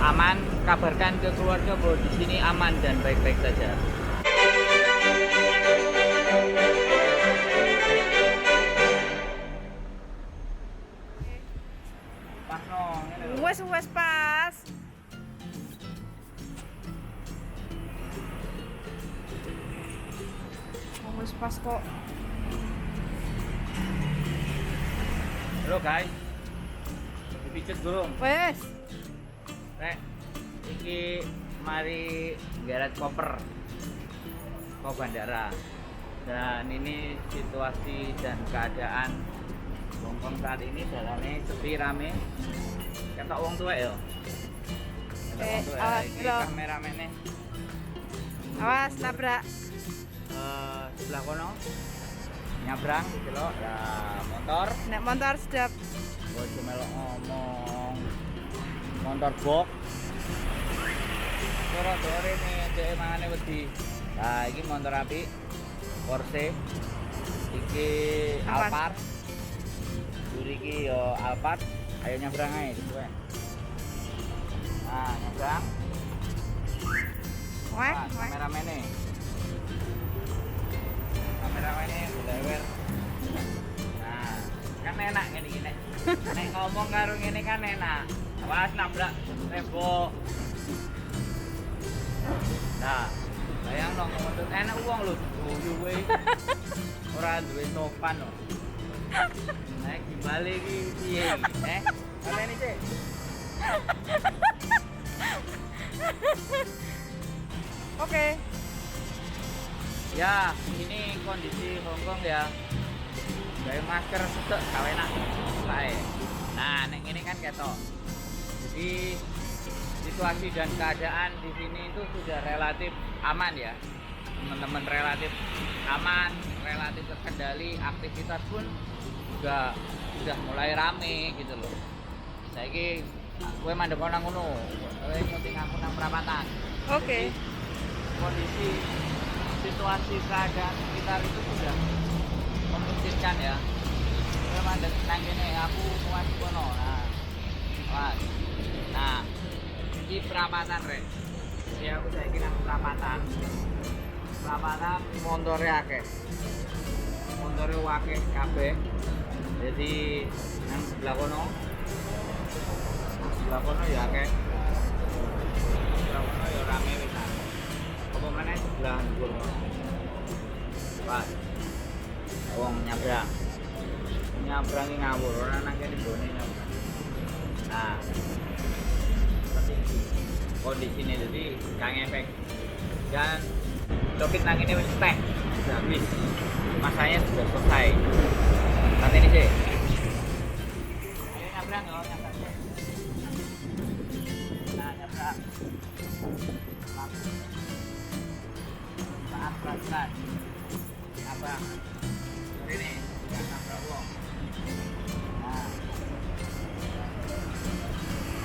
aman, kabarkan ke keluarga bahwa di sini aman dan baik-baik saja. Pas no, Wes pas. Wes pas kok. halo guys, dipijet burung. Wes. Rek, iki mari geret koper ke bandara. Dan ini situasi dan keadaan Hongkong saat ini jalannya sepi rame. Kata wong tuwek ya. Kata wong tuwek. awas Iki lho. kameramennya Awas nabrak. sebelah kono nyabrang gitu loh. Lah motor, Nek motor sedap. bojo melok ngomong. Motor box. Dore nih dhek mangane wedi. Nah, iki motor api Porsche. Iki Alphard. Duri iki yo Alphard. Ayo nyabrang ae gitu ya. Nah, nyabrang. Wek, Nah, wek. kameramene. Kameramene lewer. Nah, kan enak ngene iki nek. Nek ngomong karo ngene kan enak. Awas nabrak tembok. Nah, bayang dong ngomong enak uang lho, guyu kowe. Ora duwe sopan lho. Nek gimale iki piye iki? Katene sih. Oke. Ya, ini kondisi Hongkong ya. Gawe masker sedek gawe enak kae. Nah, nek ngene kan ketok. Jadi situasi dan keadaan di sini itu sudah relatif aman ya. Teman-teman relatif aman, relatif terkendali, aktivitas pun juga sudah mulai rame gitu loh. Saiki kowe mandek nang ngono, kowe nyuting aku nang perapatan. Oke. Kondisi situasi keadaan sekitar itu sudah memungkinkan ya. Kowe mandek nang kene aku kuat kono. Nah. Kuat. Nah, di perapatan rek. Jadi aku saiki nang perapatan. Perapatan montore akeh. Montore akeh kabeh. Jadi nang sebelah kono. Sebelah kono ya akeh. Sebelah kono ya rame wisan. Apa meneh sebelah dhuwur. Pas. Wong nyabrang. Nyabrangi ngawur ora nang kene bone nyabrang. Nah, seperti ini kondisinya, jadi kang efek dan dokit nang ini wis teh sudah habis, masanya sudah selesai. Nanti ini sih ayo nyabrang loh, nyabrang sih. Nah, nyabrang saat perasaan nyabrang ini jangan nabrak wong. Nah,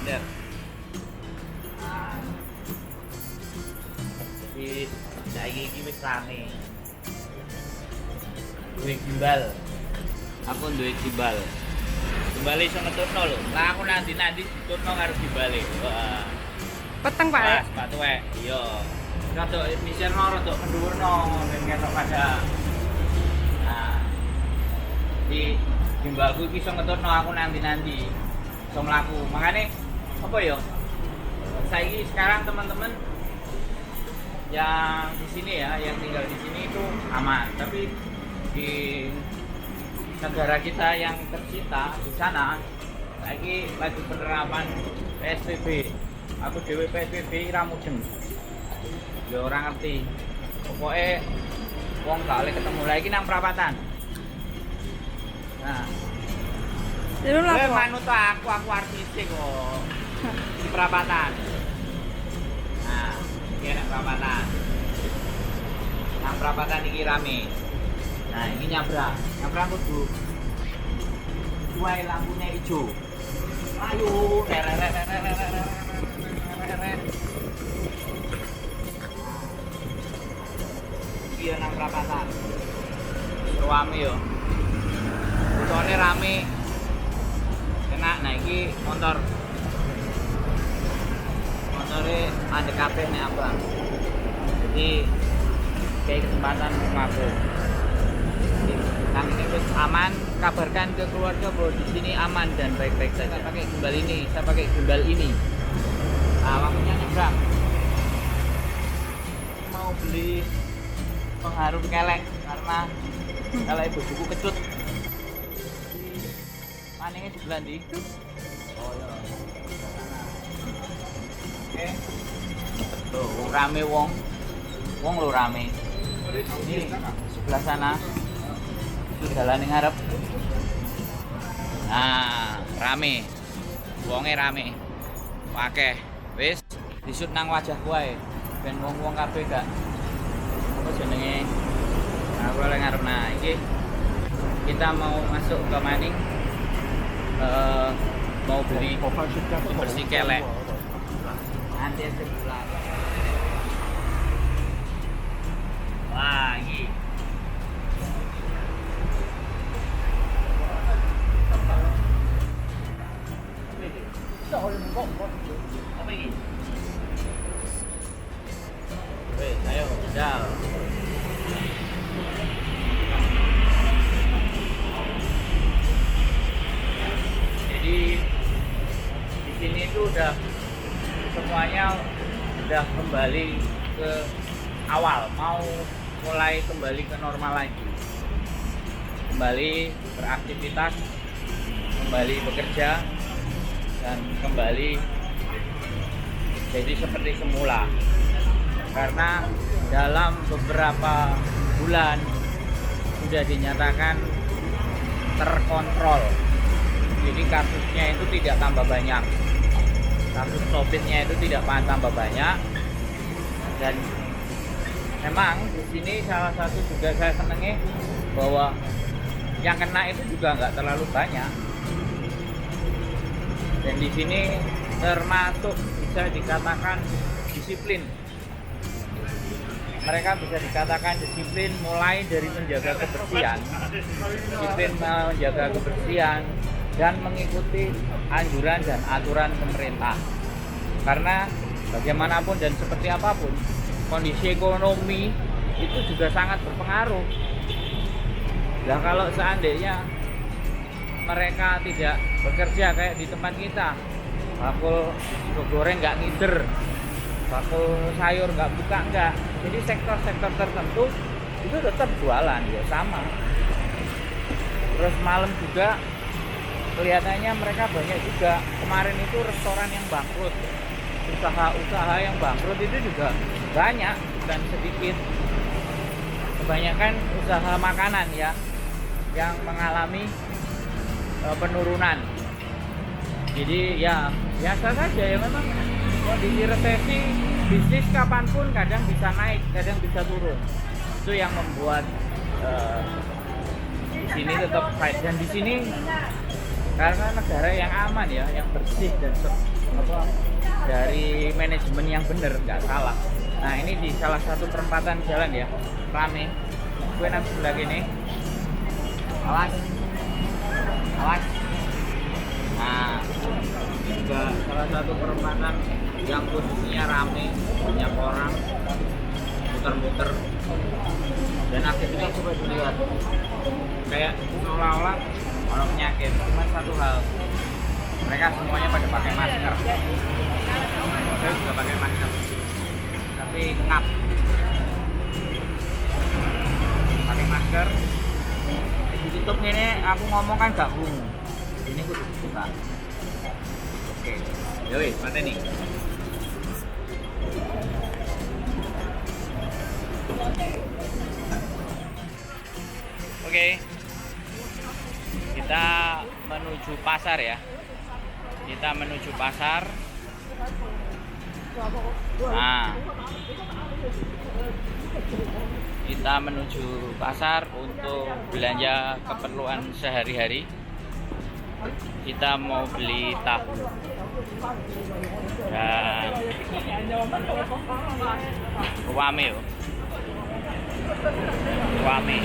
bener. Nah, jadi saiki iki wis rame. Duwe gimbal. Aku duwe gimbal. Gimbal iso ngetutno lho. Lah aku nanti ditutno karo gimbale. Wah. Peteng Pak. Pas sepatu wae. Iya. Rada miserno rada kendhuwurno ben ketok pada. Nah. Di gimbalku iki iso ngetutno aku nanti. Iso mlaku. Makane apa ya? Saiki sekarang teman-teman yang di sini ya, yang tinggal di sini itu aman. Tapi di negara kita yang tercinta di sana, lagi penerapan PSBB. Aku dewe PSBB ra mudeng. Ya ora ngerti. Pokoknya wong gak oleh ketemu lagi nang perapatan. Nah, Terus kowe lah. manut aku artis kok. Di perapatan. Nah, iki nang perapatan. Nang perapatan iki rame. Nah, ini nyabrang kudu wae lampunya hijau. Ayo, iya nang perapatan. Rame yo. Utone rame. Enak, nah iki motor ada kafe nih abang. Jadi kayak kesempatan aku. Kang ini wis aman, kabarkan ke keluarga bahwa di sini aman dan baik-baik saja. Saya pakai gimbal ini, saya pakai gimbal ini. Nah, waktunya nyebrang. Mau beli pengharum kelek karena kalau ibu buku kecut. Maningnya di Belandi. Oh iya. Oke. Tuh rame wong lo rame. Ini sebelah sana. Itu jalan yang ngarep. Nah, rame. Wonge rame. Akeh. Wis disut nang wajah wae. Ben wong-wong kabeh gak apa jenenge. Nah, aku lagi ngarep. Nah, iki kita mau masuk ke Maning. Mau beli bersih kelek. Nanti sebelah. Wah, ini. Apa ini? Weh, ayo, jal. Jadi di sini itu udah semuanya udah kembali ke awal, mau mulai kembali ke normal lagi, kembali beraktivitas, kembali bekerja, dan kembali jadi seperti semula. Karena dalam beberapa bulan sudah dinyatakan terkontrol, jadi kasusnya itu tidak tambah banyak, kasus COVID-nya itu tidak tambah banyak. Dan memang di sini salah satu juga saya senangi bahwa yang kena itu juga nggak terlalu banyak. Dan di sini termasuk bisa dikatakan disiplin. Mereka bisa dikatakan disiplin mulai dari menjaga kebersihan, disiplin menjaga kebersihan dan mengikuti anjuran dan aturan pemerintah. Karena bagaimanapun dan seperti apapun, kondisi ekonomi itu juga sangat berpengaruh. Nah, kalau seandainya mereka tidak bekerja kayak di tempat kita, bakul goreng nggak ngider, bakul sayur nggak buka nggak, jadi sektor-sektor tertentu itu tetap jualan ya sama. Terus malam juga kelihatannya mereka banyak juga. Kemarin itu restoran yang bangkrut, usaha-usaha yang bangkrut itu juga banyak dan sedikit. Kebanyakan usaha makanan ya yang mengalami penurunan. Jadi ya biasa saja ya, memang kondisi resesi bisnis kapanpun kadang bisa naik, kadang bisa turun. Itu yang membuat di sini tetap fight. Dan di sini karena negara yang aman ya, yang bersih dan dari manajemen yang benar, nggak salah. Nah, ini di salah satu perempatan jalan ya, rame. Gue nanti sebelah gini. Awas. Awas. Nah, ini juga salah satu perempatan yang posisinya rame, banyak orang muter-muter. Dan aktivitas coba dilihat, kayak seolah-olah orang penyakit. Cuma satu hal, mereka semuanya pada pakai masker. Saya juga pakai masker, tapi ngap. Pakai masker, ditutup ini. Aku ngomong kan gak bungu. Ini aku buka. Oke, yowis, mati nih. Oke, kita menuju pasar ya. Kita menuju pasar. Nah, kita menuju pasar untuk belanja keperluan sehari-hari. Kita mau beli tahu dan wame yo. Wame.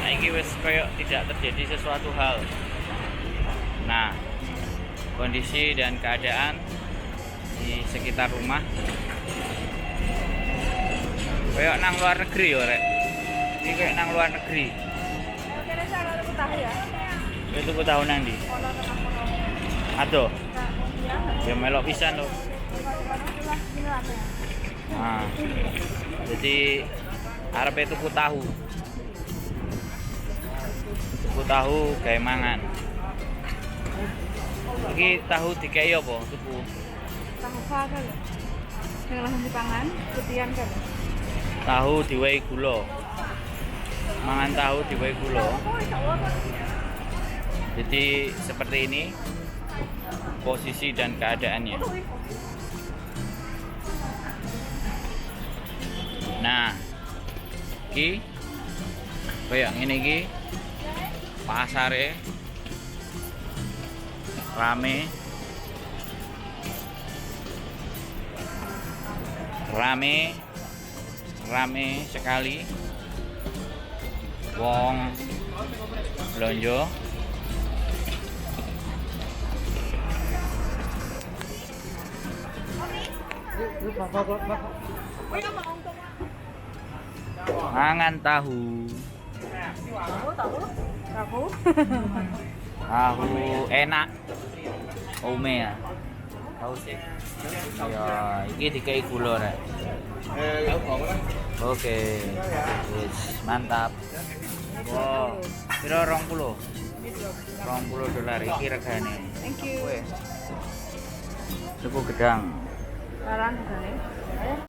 Nah, ini wes kayak tidak terjadi sesuatu hal. Nah, kondisi dan keadaan di sekitar rumah. Kayak nang luar negeri ya, Rek. Ini kayak nang luar negeri. Oke, saya kalau aku tahu ya. Itu ku tahu nang ndi? Kalau tengah kono. Aduh, Nah, ya melok pisan lho. Nah, jadi arepe tuku tahu. Tuku tahu gawe mangan. Iki tahu dikei apa tuku? Tahu kan. Yang langsung dipangan, putihan kan. Tahu diwehi gula. Mangan tahu diwehi gula. Jadi seperti ini posisi dan keadaannya. Nah, iki kayak ngene iki pasare rame sekali wong belanja. Mangan tahu. Tahu. Tahu enak. Ome ya. Tahu sih. Ya, iki dikai gula rek. Oke. Yes, mantap. Wow, piro 20. $20 iki regane. Thank you. Suku gedang. Sekarang gane.